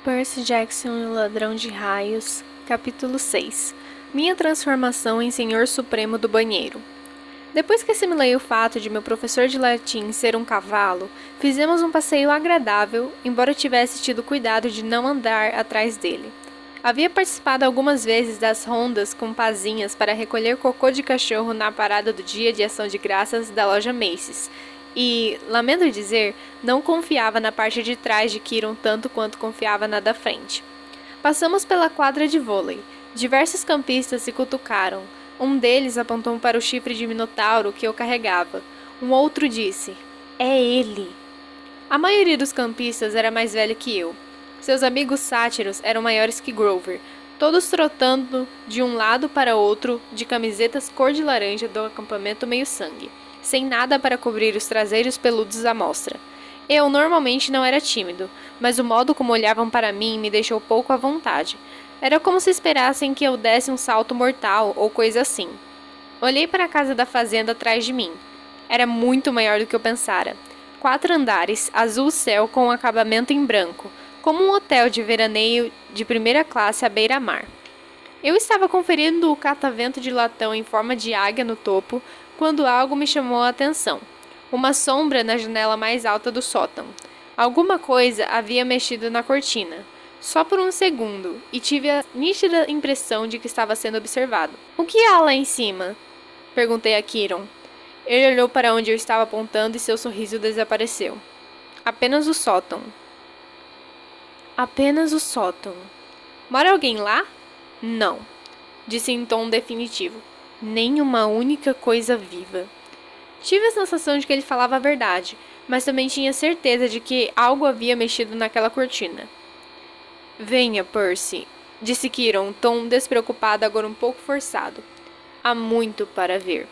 Percy Jackson e o Ladrão de Raios, capítulo 6. Minha transformação em Senhor Supremo do Banheiro. Depois que assimilei o fato de meu professor de latim ser um cavalo, fizemos um passeio agradável, embora tivesse tido cuidado de não andar atrás dele. Havia participado algumas vezes das rondas com pazinhas para recolher cocô de cachorro na parada do Dia de Ação de Graças da loja Macy's, e, lamento dizer, não confiava na parte de trás de Kiron tanto quanto confiava na da frente. Passamos pela quadra de vôlei. Diversos campistas se cutucaram. Um deles apontou para o chifre de minotauro que eu carregava. Um outro disse: "É ele!" A maioria dos campistas era mais velha que eu. Seus amigos sátiros eram maiores que Grover, todos trotando de um lado para outro de camisetas cor de laranja do acampamento meio-sangue, sem nada para cobrir os traseiros peludos à mostra. Eu normalmente não era tímido, mas o modo como olhavam para mim me deixou pouco à vontade. Era como se esperassem que eu desse um salto mortal ou coisa assim. Olhei para a casa da fazenda atrás de mim. Era muito maior do que eu pensara. 4 andares, azul céu com um acabamento em branco, como um hotel de veraneio de primeira classe à beira-mar. Eu estava conferindo o catavento de latão em forma de águia no topo, quando algo me chamou a atenção. Uma sombra na janela mais alta do sótão. Alguma coisa havia mexido na cortina. Só por um segundo, e tive a nítida impressão de que estava sendo observado. "O que há lá em cima?" perguntei a Kiron. Ele olhou para onde eu estava apontando e seu sorriso desapareceu. "Apenas o sótão." "Apenas o sótão. Mora alguém lá?" "Não", disse em tom definitivo. "Nem uma única coisa viva." Tive a sensação de que ele falava a verdade, mas também tinha certeza de que algo havia mexido naquela cortina. "Venha, Percy", disse Kiron, um tom despreocupado, agora um pouco forçado. "Há muito para ver."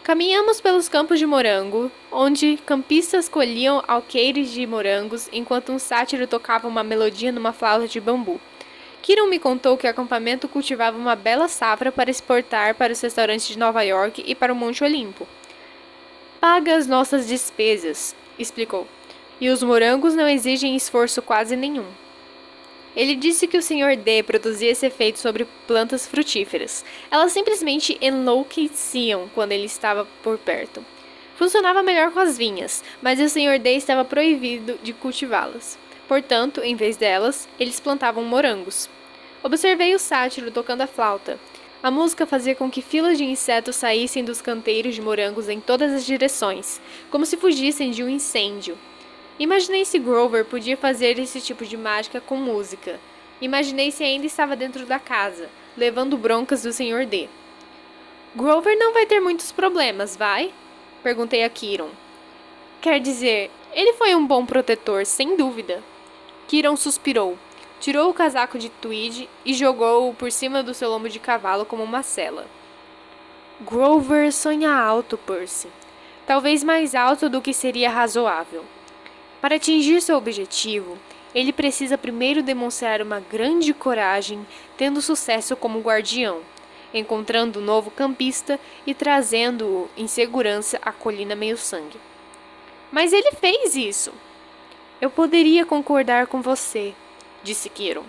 Caminhamos pelos campos de morango, onde campistas colhiam alqueires de morangos enquanto um sátiro tocava uma melodia numa flauta de bambu. Kiron me contou que o acampamento cultivava uma bela safra para exportar para os restaurantes de Nova York e para o Monte Olimpo. "Paga as nossas despesas", explicou, "e os morangos não exigem esforço quase nenhum." Ele disse que o Sr. D produzia esse efeito sobre plantas frutíferas. Elas simplesmente enlouqueciam quando ele estava por perto. Funcionava melhor com as vinhas, mas o Sr. D estava proibido de cultivá-las. Portanto, em vez delas, eles plantavam morangos. Observei o sátiro tocando a flauta. A música fazia com que filas de insetos saíssem dos canteiros de morangos em todas as direções, como se fugissem de um incêndio. Imaginei se Grover podia fazer esse tipo de mágica com música. Imaginei se ainda estava dentro da casa, levando broncas do Sr. D. "Grover não vai ter muitos problemas, vai?" perguntei a Kiron. "Quer dizer, ele foi um bom protetor, sem dúvida." Kiron suspirou, tirou o casaco de tweed e jogou-o por cima do seu lombo de cavalo como uma sela. "Grover sonha alto, Percy. Talvez mais alto do que seria razoável. Para atingir seu objetivo, ele precisa primeiro demonstrar uma grande coragem, tendo sucesso como guardião, encontrando um novo campista e trazendo-o em segurança à colina meio-sangue." "Mas ele fez isso." "Eu poderia concordar com você", disse Kiron,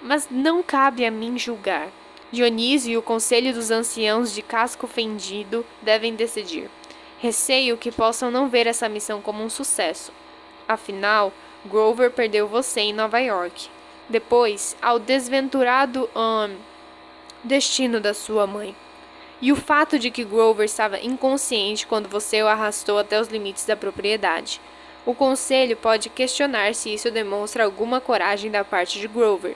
"mas não cabe a mim julgar. Dionísio e o conselho dos anciãos de casco fendido devem decidir. Receio que possam não ver essa missão como um sucesso. Afinal, Grover perdeu você em Nova York. Depois, ao desventurado destino da sua mãe. E o fato de que Grover estava inconsciente quando você o arrastou até os limites da propriedade. O conselho pode questionar se isso demonstra alguma coragem da parte de Grover."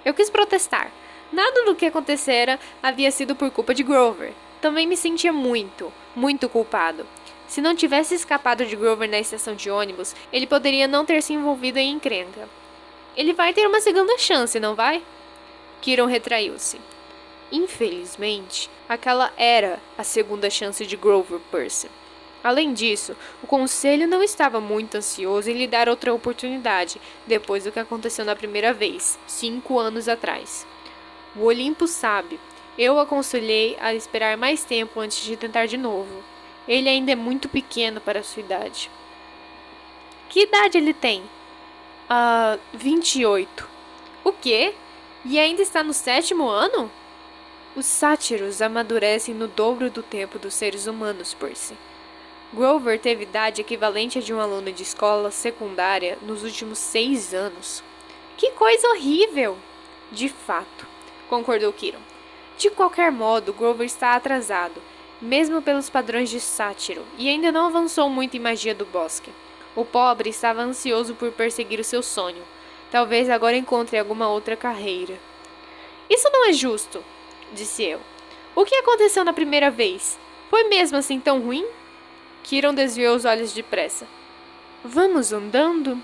Eu quis protestar. Nada do que acontecera havia sido por culpa de Grover. Também me sentia muito, muito culpado. Se não tivesse escapado de Grover na estação de ônibus, ele poderia não ter se envolvido em encrenca. "Ele vai ter uma segunda chance, não vai?" Kiron retraiu-se. "Infelizmente, aquela era a segunda chance de Grover, Percy. Além disso, o conselho não estava muito ansioso em lhe dar outra oportunidade, depois do que aconteceu na primeira vez, 5 anos atrás. O Olimpo sabe. Eu o aconselhei a esperar mais tempo antes de tentar de novo. Ele ainda é muito pequeno para a sua idade." "Que idade ele tem?" 28. O quê? E ainda está no 7º ano? Os sátiros amadurecem no dobro do tempo dos seres humanos, Percy. Grover teve idade equivalente a de um aluno de escola secundária nos últimos 6 anos. Que coisa horrível! De fato, concordou Quirrell. De qualquer modo, Grover está atrasado, mesmo pelos padrões de sátiro, e ainda não avançou muito em magia do bosque. O pobre estava ansioso por perseguir o seu sonho. Talvez agora encontre alguma outra carreira. Isso não é justo, disse eu. O que aconteceu na primeira vez? Foi mesmo assim tão ruim? Quirrell desviou os olhos depressa. Vamos andando?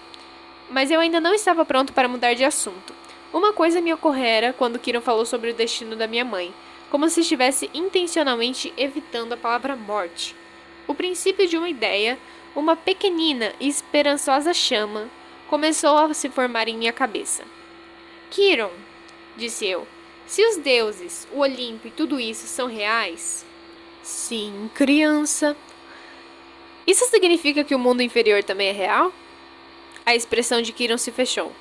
Mas eu ainda não estava pronto para mudar de assunto. Uma coisa me ocorrera quando Quirrell falou sobre o destino da minha mãe, como se estivesse intencionalmente evitando a palavra morte. O princípio de uma ideia, uma pequenina e esperançosa chama, começou a se formar em minha cabeça. Quirrell, disse eu, se os deuses, o Olimpo e tudo isso são reais? Sim, criança. Isso significa que o mundo inferior também é real? A expressão de Quirrell se fechou.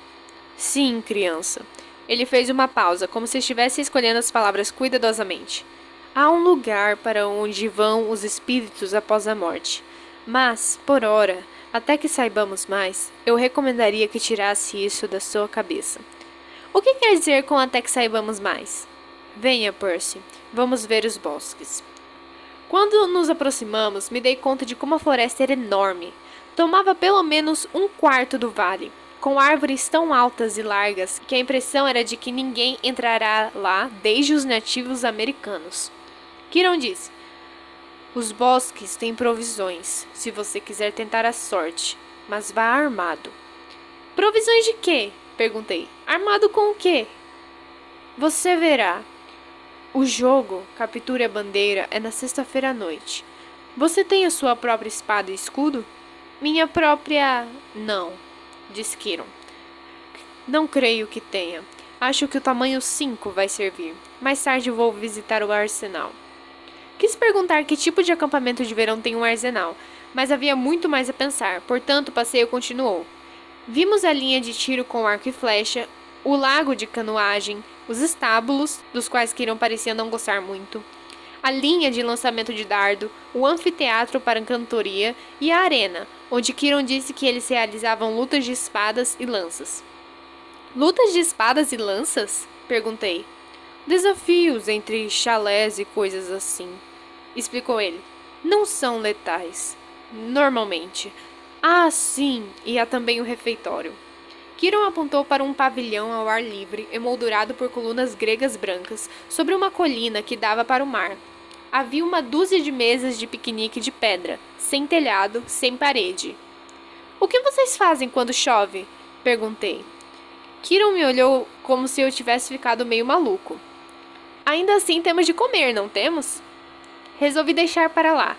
Sim, criança. Ele fez uma pausa, como se estivesse escolhendo as palavras cuidadosamente. Há um lugar para onde vão os espíritos após a morte. Mas, por ora, até que saibamos mais, eu recomendaria que tirasse isso da sua cabeça. O que quer dizer com até que saibamos mais? Venha, Percy. Vamos ver os bosques. Quando nos aproximamos, me dei conta de como a floresta era enorme. Tomava pelo menos 1/4 do vale, com árvores tão altas e largas que a impressão era de que ninguém entrará lá desde os nativos americanos. Quirrell disse, os bosques têm provisões, se você quiser tentar a sorte, mas vá armado. Provisões de quê? Perguntei. Armado com o quê? Você verá. O jogo, Capture a Bandeira, é na sexta-feira à noite. Você tem a sua própria espada e escudo? Minha própria... Não, disse Quirrell. Não creio que tenha. Acho que o tamanho 5 vai servir. Mais tarde vou visitar o arsenal. Quis perguntar que tipo de acampamento de verão tem um arsenal, mas havia muito mais a pensar, portanto o passeio continuou. Vimos a linha de tiro com arco e flecha, o lago de canoagem, os estábulos, dos quais Quirrell parecia não gostar muito, a linha de lançamento de dardo, o anfiteatro para cantoria e a arena, onde Quirrell disse que eles realizavam lutas de espadas e lanças. Lutas de espadas e lanças? Perguntei. Desafios entre chalés e coisas assim, explicou ele. Não são letais, normalmente. Ah, sim, e há também o refeitório. Quirrell apontou para um pavilhão ao ar livre, emoldurado por colunas gregas brancas, sobre uma colina que dava para o mar. Havia uma dúzia de mesas de piquenique de pedra, sem telhado, sem parede. O que vocês fazem quando chove? Perguntei. Quirrell me olhou como se eu tivesse ficado meio maluco. Ainda assim temos de comer, não temos? Resolvi deixar para lá.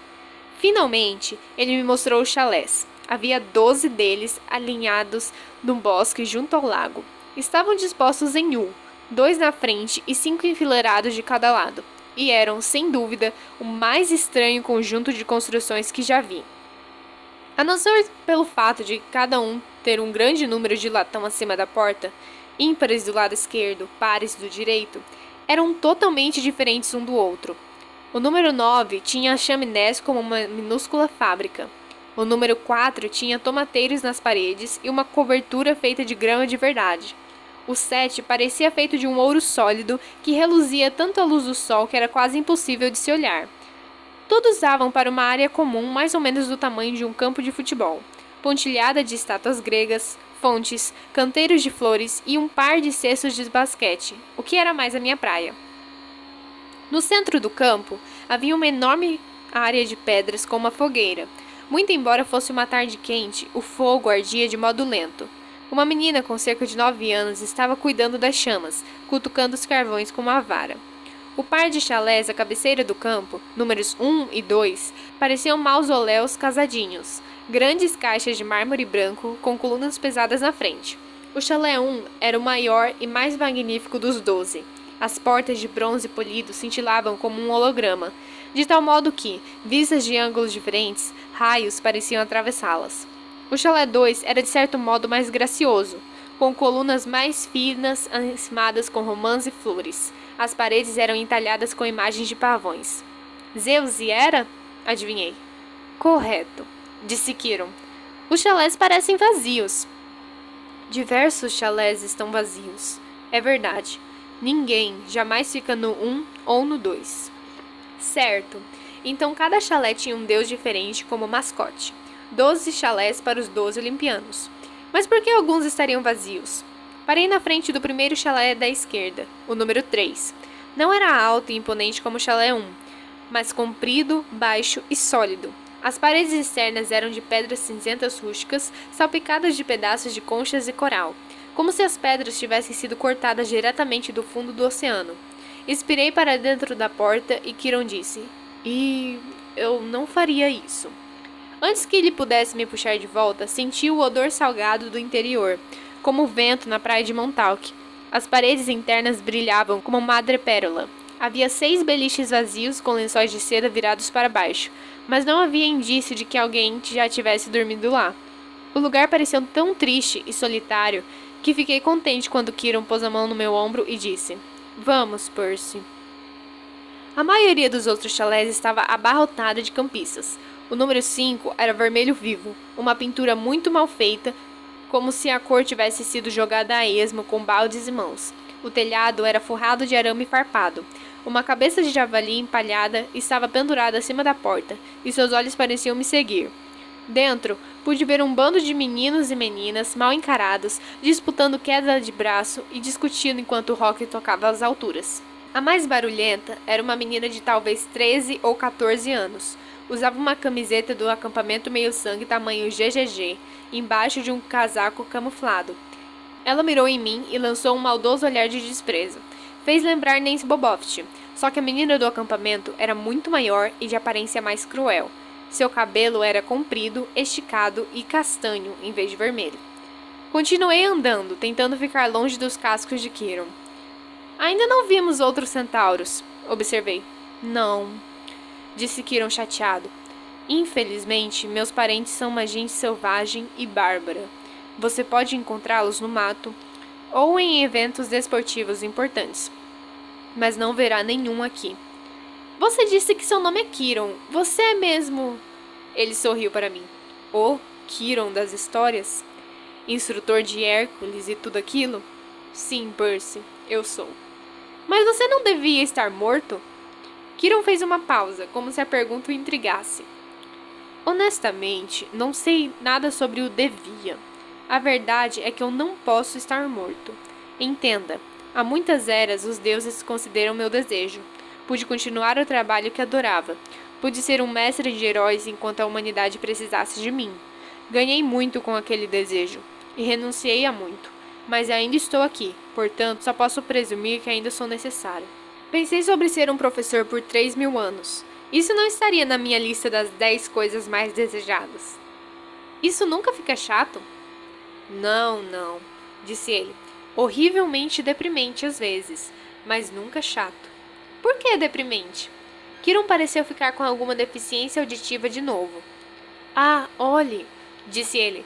Finalmente, ele me mostrou os chalés. Havia 12 deles alinhados no bosque junto ao lago. Estavam dispostos em 2 na frente e 5 enfileirados de cada lado. E eram, sem dúvida, o mais estranho conjunto de construções que já vi. A não ser pelo fato de cada um ter um grande número de latão acima da porta, ímpares do lado esquerdo, pares do direito, eram totalmente diferentes um do outro. O número 9 tinha chaminés como uma minúscula fábrica. O número 4 tinha tomateiros nas paredes e uma cobertura feita de grama de verdade. O 7 parecia feito de um ouro sólido que reluzia tanto à luz do sol que era quase impossível de se olhar. Todos davam para uma área comum mais ou menos do tamanho de um campo de futebol, pontilhada de estátuas gregas, fontes, canteiros de flores e um par de cestos de basquete, o que era mais a minha praia. No centro do campo havia uma enorme área de pedras com uma fogueira. Muito embora fosse uma tarde quente, o fogo ardia de modo lento. Uma menina com cerca de 9 anos estava cuidando das chamas, cutucando os carvões com uma vara. O par de chalés à cabeceira do campo, números 1 e 2, pareciam mausoléus casadinhos, grandes caixas de mármore branco com colunas pesadas na frente. O chalé 1 era o maior e mais magnífico dos 12. As portas de bronze polido cintilavam como um holograma, de tal modo que, vistas de ângulos diferentes, raios pareciam atravessá-las. O chalé 2 era de certo modo mais gracioso, com colunas mais finas encimadas com romãs e flores. As paredes eram entalhadas com imagens de pavões. Zeus e Hera? Adivinhei. Correto, disse Kiron. Os chalés parecem vazios. Diversos chalés estão vazios. É verdade. Ninguém jamais fica no 1 ou no 2. Certo. Então cada chalé tinha um deus diferente como mascote. 12 chalés para os 12 olimpianos. Mas por que alguns estariam vazios? Parei na frente do primeiro chalé da esquerda, o número 3. Não era alto e imponente como o chalé 1, mas comprido, baixo e sólido. As paredes externas eram de pedras cinzentas rústicas, salpicadas de pedaços de conchas e coral, como se as pedras tivessem sido cortadas diretamente do fundo do oceano. Expirei para dentro da porta e Kiron disse: "E eu não faria isso." Antes que ele pudesse me puxar de volta, senti o odor salgado do interior, como o vento na praia de Montauk. As paredes internas brilhavam como madrepérola. Havia 6 beliches vazios com lençóis de seda virados para baixo, mas não havia indício de que alguém já tivesse dormido lá. O lugar parecia tão triste e solitário que fiquei contente quando Kiron pôs a mão no meu ombro e disse: "Vamos, Percy." A maioria dos outros chalés estava abarrotada de campistas. O número 5 era vermelho vivo, uma pintura muito mal feita, como se a cor tivesse sido jogada a esmo com baldes e mãos. O telhado era forrado de arame farpado. Uma cabeça de javali empalhada estava pendurada acima da porta, e seus olhos pareciam me seguir. Dentro, pude ver um bando de meninos e meninas mal encarados, disputando queda de braço e discutindo enquanto o rock tocava às alturas. A mais barulhenta era uma menina de talvez 13 ou 14 anos. Usava uma camiseta do acampamento meio-sangue tamanho GGG, embaixo de um casaco camuflado. Ela mirou em mim e lançou um maldoso olhar de desprezo. Fez lembrar Nancy Boboft, só que a menina do acampamento era muito maior e de aparência mais cruel. Seu cabelo era comprido, esticado e castanho, em vez de vermelho. Continuei andando, tentando ficar longe dos cascos de Kiron. Ainda não vimos outros centauros, observei. Não, disse Kiron chateado. Infelizmente, meus parentes são uma gente selvagem e bárbara. Você pode encontrá-los no mato ou em eventos desportivos importantes, mas não verá nenhum aqui. Você disse que seu nome é Kiron. Você é mesmo... Ele sorriu para mim. O Kiron das histórias? Instrutor de Hércules e tudo aquilo? Sim, Percy, eu sou. Mas você não devia estar morto? Kiron fez uma pausa, como se a pergunta o intrigasse. Honestamente, não sei nada sobre o devia. A verdade é que eu não posso estar morto. Entenda, há muitas eras os deuses consideram meu desejo. Pude continuar o trabalho que adorava. Pude ser um mestre de heróis enquanto a humanidade precisasse de mim. Ganhei muito com aquele desejo, e renunciei a muito. Mas ainda estou aqui, portanto, só posso presumir que ainda sou necessário. Pensei sobre ser um professor por 3.000 anos. Isso não estaria na minha lista das 10 coisas mais desejadas. Isso nunca fica chato? Não, disse ele. Horrivelmente deprimente às vezes, mas nunca chato. Por que deprimente? Kiron pareceu ficar com alguma deficiência auditiva de novo. Ah, olhe, disse ele.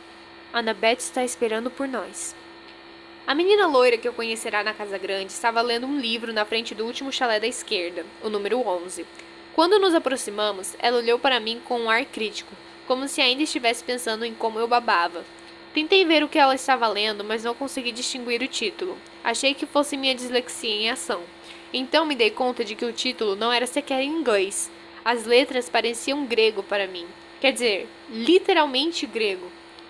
Annabeth está esperando por nós. A menina loira que eu conhecerá na Casa Grande estava lendo um livro na frente do último chalé da esquerda, o número 11. Quando nos aproximamos, ela olhou para mim com um ar crítico, como se ainda estivesse pensando em como eu babava. Tentei ver o que ela estava lendo, mas não consegui distinguir o título. Achei que fosse minha dislexia em ação. Então me dei conta de que o título não era sequer em inglês. As letras pareciam grego para mim. Quer dizer, literalmente grego.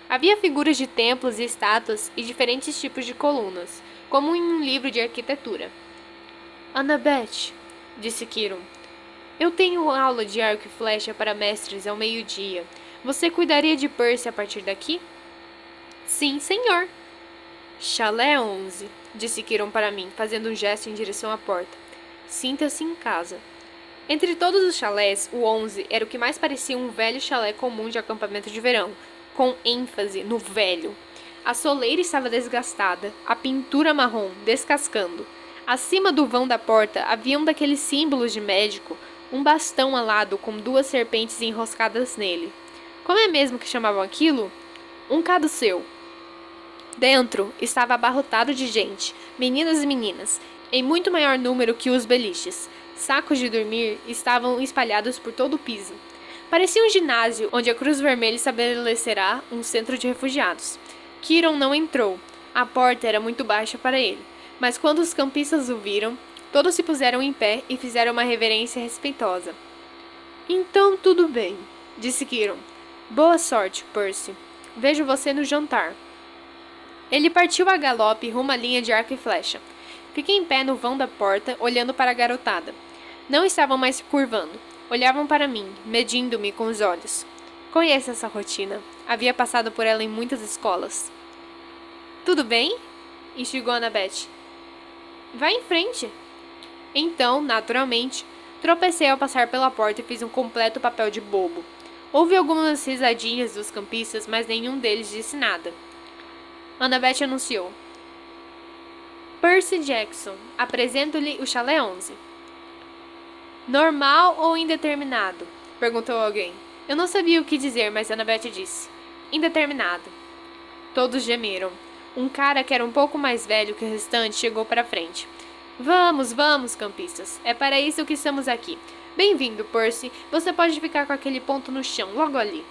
Havia figuras de templos e estátuas e diferentes tipos de colunas, como em um livro de arquitetura. Annabeth, disse Kiron, eu tenho aula de arco e flecha para mestres ao meio-dia. Você cuidaria de Percy a partir daqui? Sim, senhor. Chalé 11, disse Kiron para mim, fazendo um gesto em direção à porta. Sinta-se em casa. Entre todos os chalés, o 11 era o que mais parecia um velho chalé comum de acampamento de verão, com ênfase no velho. A soleira estava desgastada, a pintura marrom descascando. Acima do vão da porta havia um daqueles símbolos de médico, um bastão alado com 2 serpentes enroscadas nele. Como é mesmo que chamavam aquilo? Um caduceu. Dentro estava abarrotado de gente, meninas e meninas, em muito maior número que os beliches. Sacos de dormir estavam espalhados por todo o piso. Parecia um ginásio onde a Cruz Vermelha estabelecerá um centro de refugiados. Kiron não entrou. A porta era muito baixa para ele, mas quando os campistas o viram, todos se puseram em pé e fizeram uma reverência respeitosa. Então tudo bem, disse Kiron. Boa sorte, Percy. Vejo você no jantar. Ele partiu a galope rumo à linha de arco e flecha. Fiquei em pé no vão da porta, olhando para a garotada. Não estavam mais se curvando. Olhavam para mim, medindo-me com os olhos. Conheço essa rotina. Havia passado por ela em muitas escolas. Tudo bem? Instigou Annabeth. Vá em frente. Então, naturalmente, tropecei ao passar pela porta e fiz um completo papel de bobo. Houve algumas risadinhas dos campistas, mas nenhum deles disse nada. Annabeth anunciou. Percy Jackson, apresento-lhe o chalé 11. Normal ou indeterminado? Perguntou alguém. Eu não sabia o que dizer, mas Annabeth disse. Indeterminado. Todos gemeram. Um cara que era um pouco mais velho que o restante chegou para frente. Vamos, vamos, campistas. É para isso que estamos aqui. Bem-vindo, Percy. Você pode ficar com aquele ponto no chão, logo ali.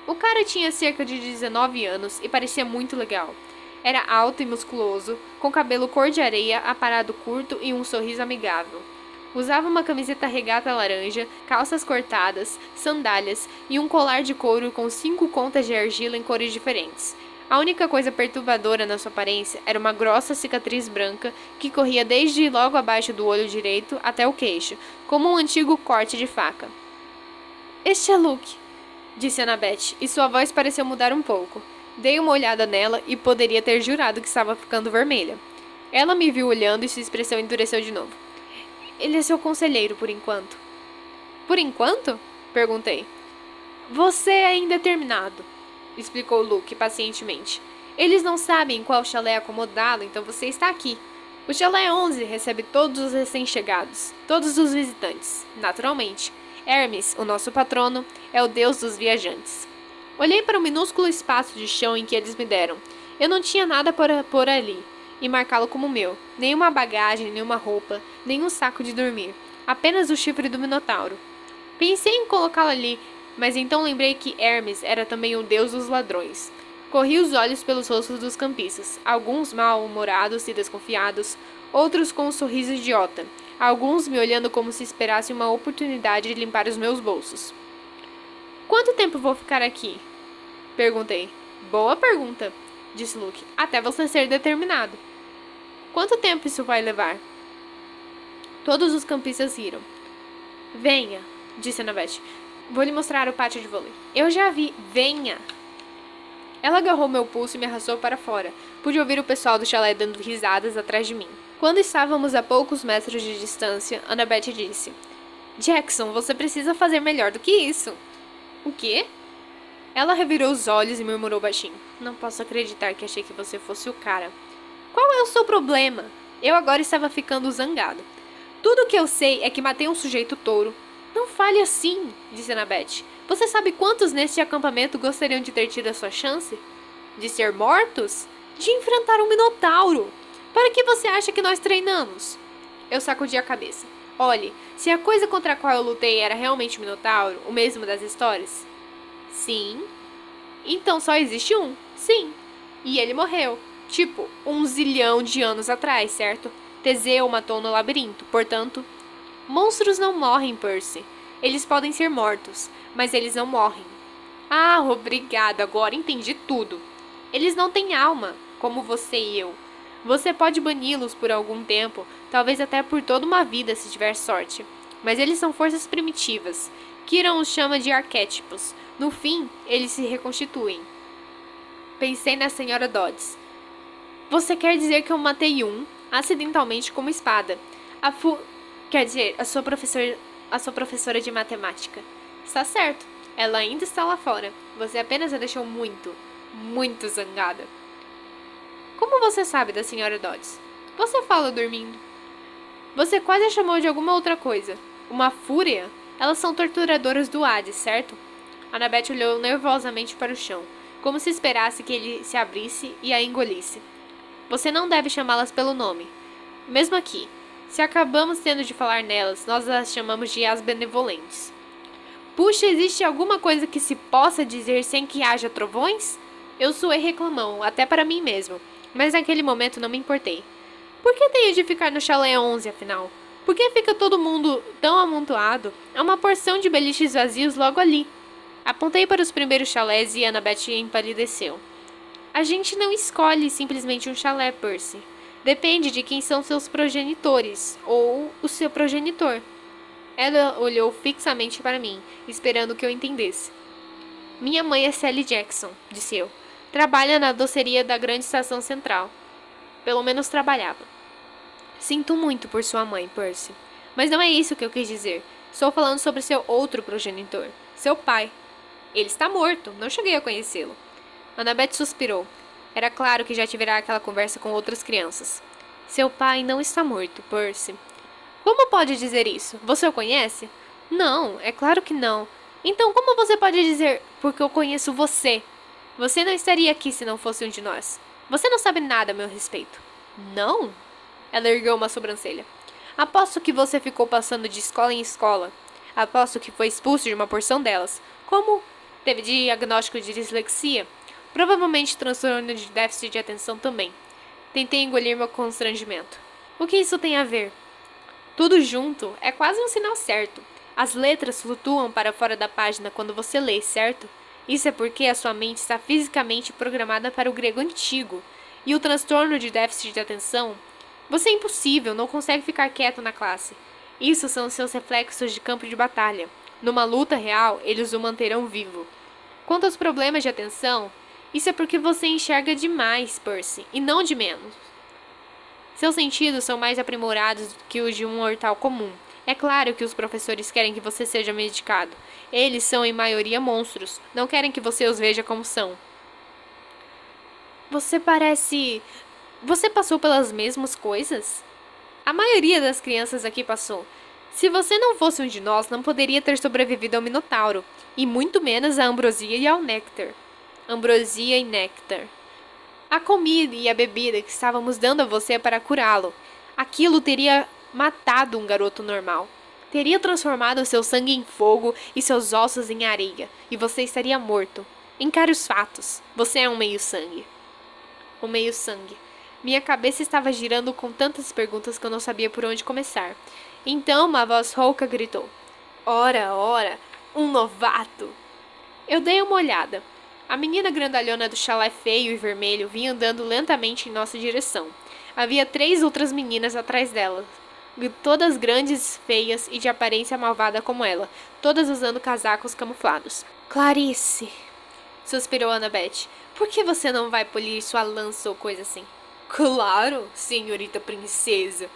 O cara tinha cerca de 19 anos e parecia muito legal. Era alto e musculoso, com cabelo cor de areia, aparado curto e um sorriso amigável. Usava uma camiseta regata laranja, calças cortadas, sandálias e um colar de couro com 5 contas de argila em cores diferentes. A única coisa perturbadora na sua aparência era uma grossa cicatriz branca que corria desde logo abaixo do olho direito até o queixo, como um antigo corte de faca. Este é Luke, disse Annabeth, e sua voz pareceu mudar um pouco. Dei uma olhada nela e poderia ter jurado que estava ficando vermelha. Ela me viu olhando e sua expressão endureceu de novo. Ele é seu conselheiro por enquanto. Por enquanto? Perguntei. Você é indeterminado, explicou Luke pacientemente. Eles não sabem qual chalé acomodá-lo, então você está aqui. O chalé 11 recebe todos os recém-chegados, todos os visitantes, naturalmente. Hermes, o nosso patrono, é o deus dos viajantes. Olhei para o minúsculo espaço de chão em que eles me deram. Eu não tinha nada para pôr ali e marcá-lo como meu. Nenhuma bagagem, nenhuma roupa, nenhum saco de dormir. Apenas o chifre do Minotauro. Pensei em colocá-lo ali, mas então lembrei que Hermes era também o deus dos ladrões. Corri os olhos pelos rostos dos campistas, alguns mal-humorados e desconfiados, outros com um sorriso idiota, alguns me olhando como se esperassem uma oportunidade de limpar os meus bolsos. Quanto tempo vou ficar aqui? Perguntei. Boa pergunta, disse Luke. Até você ser determinado. Quanto tempo isso vai levar? Todos os campistas riram. Venha, disse Annabeth. Vou lhe mostrar o pátio de vôlei. Eu já vi. Venha! Ela agarrou meu pulso e me arrastou para fora. Pude ouvir o pessoal do chalé dando risadas atrás de mim. Quando estávamos a poucos metros de distância, Annabeth disse. Jackson, você precisa fazer melhor do que isso. O quê? Ela revirou os olhos e murmurou baixinho. Não posso acreditar que achei que você fosse o cara. Qual é o seu problema? Eu agora estava ficando zangado. Tudo o que eu sei é que matei um sujeito touro. Não fale assim, disse Annabeth. Você sabe quantos neste acampamento gostariam de ter tido a sua chance? De ser mortos? De enfrentar um minotauro. Para que você acha que nós treinamos? Eu sacudi a cabeça. Olhe, se a coisa contra a qual eu lutei era realmente o minotauro, o mesmo das histórias? Sim. Então só existe um? Sim. E ele morreu. Tipo, 1 zilhão de anos atrás, certo? Teseu o matou no labirinto, portanto... Monstros não morrem, Percy. Eles podem ser mortos, mas eles não morrem. Ah, obrigado, agora entendi tudo. Eles não têm alma, como você e eu. Você pode bani-los por algum tempo, talvez até por toda uma vida se tiver sorte. Mas eles são forças primitivas. Kiron os chama de arquétipos. No fim, eles se reconstituem. Pensei na Sra. Dodds. Você quer dizer que eu matei um, acidentalmente, com uma espada. Quer dizer, a sua professora de matemática. Está certo. Ela ainda está lá fora. Você apenas a deixou muito, muito zangada. Como você sabe da Sra. Dodds? Você fala dormindo. Você quase a chamou de alguma outra coisa. Uma fúria? Elas são torturadoras do Hades, certo? Annabeth olhou nervosamente para o chão. como se esperasse que ele se abrisse e a engolisse. Você não deve chamá-las pelo nome. Mesmo aqui, se acabamos tendo de falar nelas, nós as chamamos de as benevolentes. Puxa, existe alguma coisa que se possa dizer sem que haja trovões? Eu suei reclamão, até para mim mesmo, mas naquele momento não me importei. Por que tenho de ficar no chalé 11, afinal? Por que fica todo mundo tão amontoado? Há uma porção de beliches vazios logo ali. Apontei para os primeiros chalés e Annabeth empalideceu. A gente não escolhe simplesmente um chalé, Percy. Depende de quem são seus progenitores, ou o seu progenitor. Ela olhou fixamente para mim, esperando que eu entendesse. Minha mãe é Sally Jackson, disse eu. Trabalha na doceria da grande estação central. Pelo menos trabalhava. Sinto muito por sua mãe, Percy. Mas não é isso que eu quis dizer. Estou falando sobre seu outro progenitor, seu pai. Ele está morto, não cheguei a conhecê-lo. Annabeth suspirou. Era claro que já tivera aquela conversa com outras crianças. Seu pai não está morto, Percy. Como pode dizer isso? Você o conhece? Não, é claro que não. Então como você pode dizer, porque eu conheço você? Você não estaria aqui se não fosse um de nós. Você não sabe nada a meu respeito. Não? Ela ergueu uma sobrancelha. Aposto que você ficou passando de escola em escola. Aposto que foi expulso de uma porção delas. Como teve diagnóstico de dislexia, provavelmente transtorno de déficit de atenção também. Tentei engolir meu constrangimento. O que isso tem a ver? Tudo junto é quase um sinal certo. As letras flutuam para fora da página quando você lê, certo? Isso é porque a sua mente está fisicamente programada para o grego antigo. E o transtorno de déficit de atenção? Você é impossível, não consegue ficar quieto na classe. Isso são seus reflexos de campo de batalha. Numa luta real, eles o manterão vivo. Quanto aos problemas de atenção, isso é porque você enxerga demais, Percy, e não de menos. Seus sentidos são mais aprimorados que os de um mortal comum. É claro que os professores querem que você seja medicado. Eles são, em maioria, monstros. Não querem que você os veja como são. Você parece... Você passou pelas mesmas coisas? A maioria das crianças aqui passou. Se você não fosse um de nós, não poderia ter sobrevivido ao Minotauro, e muito menos à ambrosia e ao néctar. Ambrosia e néctar. A comida e a bebida que estávamos dando a você para curá-lo. Aquilo teria matado um garoto normal. Teria transformado seu sangue em fogo e seus ossos em areia, e você estaria morto. Encare os fatos. Você é um meio-sangue. Um meio-sangue. Minha cabeça estava girando com tantas perguntas que eu não sabia por onde começar. Então uma voz rouca gritou. Ora, ora, um novato! Eu dei uma olhada. A menina grandalhona do chalé feio e vermelho vinha andando lentamente em nossa direção. Havia 3 outras meninas atrás dela, todas grandes, feias e de aparência malvada como ela, todas usando casacos camuflados. Clarice, suspirou Annabeth, por que você não vai polir sua lança ou coisa assim? Claro, senhorita princesa,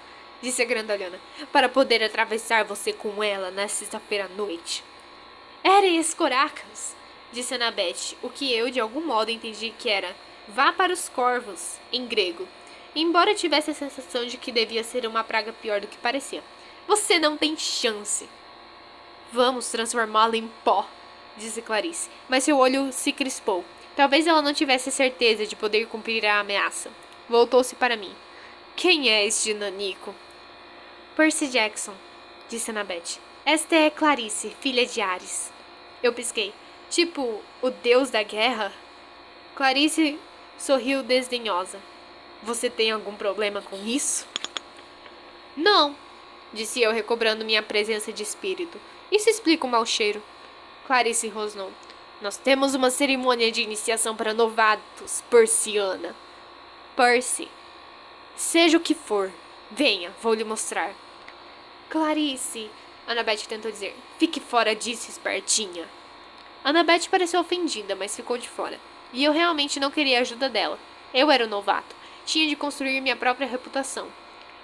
disse a grandalhona, para poder atravessar você com ela na sexta-feira à noite. Eres coracas, disse Annabeth, o que eu de algum modo entendi que era vá para os corvos, em grego, embora tivesse a sensação de que devia ser uma praga pior do que parecia. Você não tem chance. Vamos transformá-la em pó, disse Clarice, mas seu olho se crispou. Talvez ela não tivesse certeza de poder cumprir a ameaça. Voltou-se para mim. Quem é este nanico? Percy Jackson, disse Annabeth. Esta é Clarice, filha de Ares. Eu pisquei. Tipo, o deus da guerra? Clarice sorriu desdenhosa. Você tem algum problema com isso? Não, disse eu, recobrando minha presença de espírito. Isso explica o mau cheiro. Clarice rosnou. Nós temos uma cerimônia de iniciação para novatos, Persiana. Percy. Seja o que for. Venha, vou lhe mostrar. Clarice, Annabeth tentou dizer. Fique fora disso, espertinha. Annabeth pareceu ofendida, mas ficou de fora. E eu realmente não queria a ajuda dela. Eu era o novato. Tinha de construir minha própria reputação.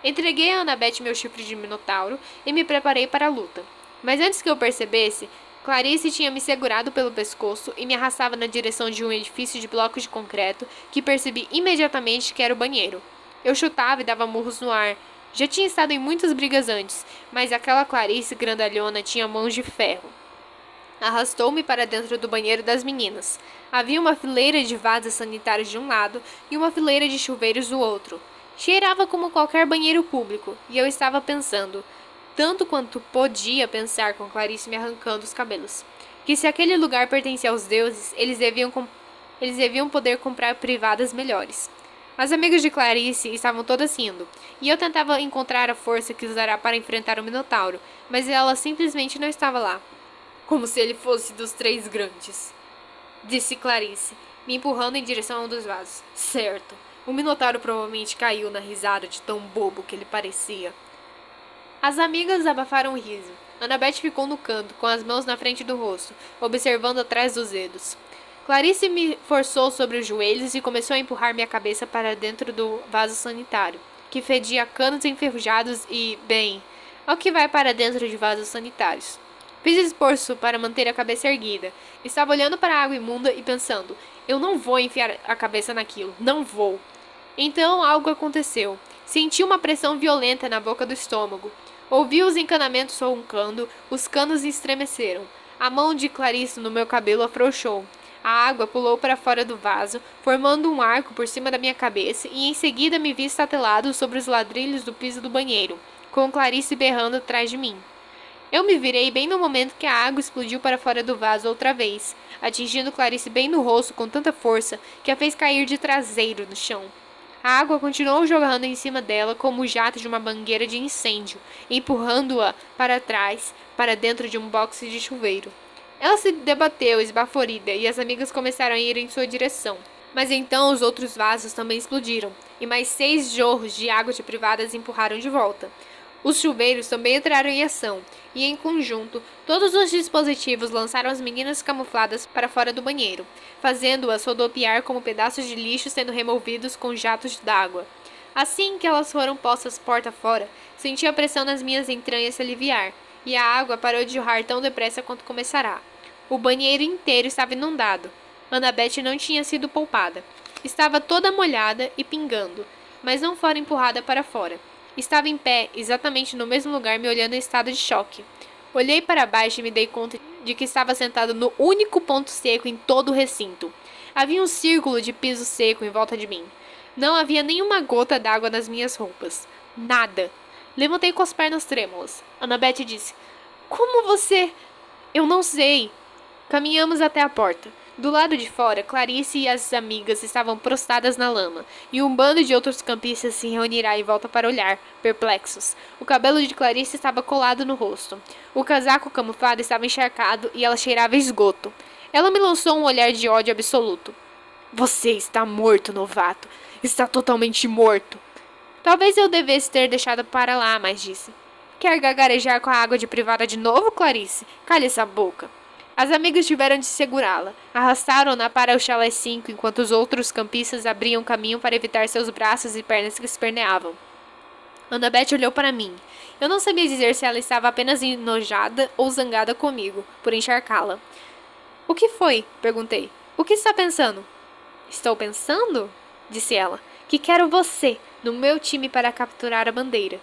Entreguei a Annabeth meu chifre de minotauro e me preparei para a luta. Mas antes que eu percebesse, Clarice tinha me segurado pelo pescoço e me arrastava na direção de um edifício de blocos de concreto que percebi imediatamente que era o banheiro. Eu chutava e dava murros no ar. Já tinha estado em muitas brigas antes, mas aquela Clarice grandalhona tinha mãos de ferro. Arrastou-me para dentro do banheiro das meninas. Havia uma fileira de vasos sanitários de um lado e uma fileira de chuveiros do outro. Cheirava como qualquer banheiro público, e eu estava pensando, tanto quanto podia pensar com Clarice me arrancando os cabelos, que se aquele lugar pertencia aos deuses, eles deviam poder comprar privadas melhores. As amigas de Clarice estavam todas rindo, e eu tentava encontrar a força que usará para enfrentar o Minotauro, mas ela simplesmente não estava lá. Como se ele fosse dos três grandes, disse Clarice, me empurrando em direção a um dos vasos. Certo, o Minotauro provavelmente caiu na risada de tão bobo que ele parecia. As amigas abafaram o riso. Annabeth ficou no canto, com as mãos na frente do rosto, observando atrás dos dedos. Clarice me forçou sobre os joelhos e começou a empurrar minha cabeça para dentro do vaso sanitário, que fedia a canos enferrujados e, bem, ao que vai para dentro de vasos sanitários. Fiz esforço para manter a cabeça erguida. Estava olhando para a água imunda e pensando, eu não vou enfiar a cabeça naquilo, não vou. Então algo aconteceu. Senti uma pressão violenta na boca do estômago. Ouvi os encanamentos roncando, os canos estremeceram. A mão de Clarice no meu cabelo afrouxou. A água pulou para fora do vaso, formando um arco por cima da minha cabeça, e em seguida me vi estatelado sobre os ladrilhos do piso do banheiro, com Clarice berrando atrás de mim. Eu me virei bem no momento que a água explodiu para fora do vaso outra vez, atingindo Clarice bem no rosto com tanta força que a fez cair de traseiro no chão. A água continuou jogando em cima dela como o jato de uma mangueira de incêndio, empurrando-a para trás, para dentro de um boxe de chuveiro. Ela se debateu, esbaforida, e as amigas começaram a ir em sua direção. Mas então os outros vasos também explodiram, e mais 6 jorros de água de privadas empurraram de volta. Os chuveiros também entraram em ação, e em conjunto, todos os dispositivos lançaram as meninas camufladas para fora do banheiro, fazendo-as rodopiar como pedaços de lixo sendo removidos com jatos d'água. Assim que elas foram postas porta fora, senti a pressão nas minhas entranhas se aliviar, e a água parou de jorrar tão depressa quanto começará. O banheiro inteiro estava inundado. Annabeth não tinha sido poupada. Estava toda molhada e pingando, mas não fora empurrada para fora. Estava em pé, exatamente no mesmo lugar, me olhando em estado de choque. Olhei para baixo e me dei conta de que estava sentado no único ponto seco em todo o recinto. Havia um círculo de piso seco em volta de mim. Não havia nenhuma gota d'água nas minhas roupas. Nada. Levantei com as pernas trêmulas. Annabeth disse, como você... Eu não sei. Caminhamos até a porta. Do lado de fora, Clarice e as amigas estavam prostradas na lama, e um bando de outros campistas se reunirá em volta para olhar, perplexos. O cabelo de Clarice estava colado no rosto. O casaco camuflado estava encharcado e ela cheirava a esgoto. Ela me lançou um olhar de ódio absoluto. Você está morto, novato. Está totalmente morto. Talvez eu devesse ter deixado para lá, mas disse. Quer gagarejar com a água de privada de novo, Clarice? Cale essa boca. As amigas tiveram de segurá-la. Arrastaram-na para o chalé 5, enquanto os outros campistas abriam caminho para evitar seus braços e pernas que esperneavam. Annabeth olhou para mim. Eu não sabia dizer se ela estava apenas enojada ou zangada comigo, por encharcá-la. O que foi? Perguntei. O que está pensando? Estou pensando? Disse ela. Que quero você, no meu time para capturar a bandeira.